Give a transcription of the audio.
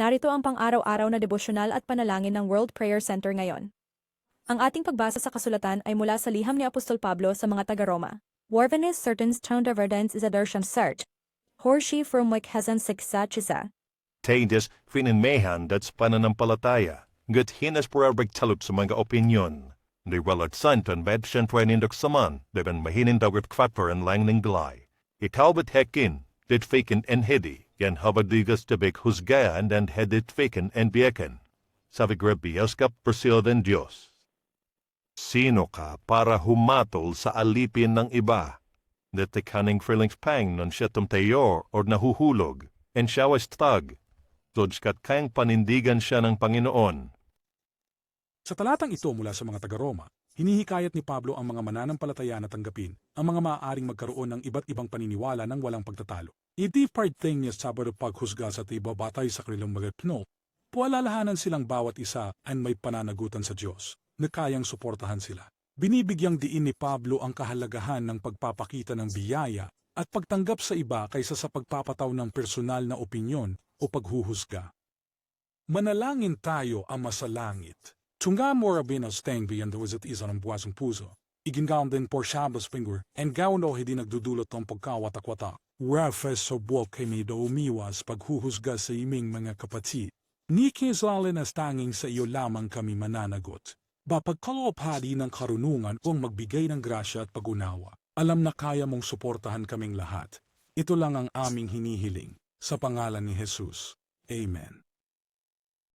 Narito ang pang-araw-araw na devosyonal at panalangin ng World Prayer Center ngayon. Ang ating pagbasa sa kasulatan ay mula sa liham ni Apostol Pablo sa mga taga-Roma. Warvenes certain stone de verdens is a darshan search. Horshi from Wikhasan Siksachisa. Taintis fininmehan that's pananampalataya. Gut hinas porarbig talot sa mga opinyon. Di walat santon medsiyan indok saman, deben mahinin dawit kwatper and langning glay. Ikaw bat hekin, dit faken en hedi, yan habadigas tabik husgayan and hedit faken en bieken. Sabi grabias ka persilden Diyos. Sino ka para humatol sa alipin ng iba? That the cunning feelings pang non siya tumtayor or nahuhulog, and siya was tag. Dodge kat kayang panindigan siya ng Panginoon. Sa talatang ito mula sa mga taga-Roma, hinihikayat ni Pablo ang mga mananampalataya na tanggapin ang mga maaaring magkaroon ng iba't ibang paniniwala ng walang pagtatalo. Hindi part thing niya sabado paghusga sa tiba batay sa kanilang mga pno. Pualalahanan silang bawat isa ay may pananagutan sa Diyos na kayang suportahan sila. Binibigyang diin ni Pablo ang kahalagahan ng pagpapakita ng biyaya at pagtanggap sa iba kaysa sa pagpapataw ng personal na opinyon o paghuhusga. Manalangin tayo Ama sa langit. Tunga mo rabin ang steng beyond the wizard isa ng buwasang puso. Igingaon din por Shabbos finger, and gawin o hindi nagdudulot ng pagkawatak-watak. Rafes so buwak kay may umiwas paghuhusga sa iming mga kapatid. Nikisalin as tanging sa iyo lamang kami mananagot. Bapagkaloophali ng karunungan kung magbigay ng grasya at pag-unawa. Alam na kaya mong suportahan kaming lahat. Ito lang ang aming hinihiling. Sa pangalan ni Jesus. Amen.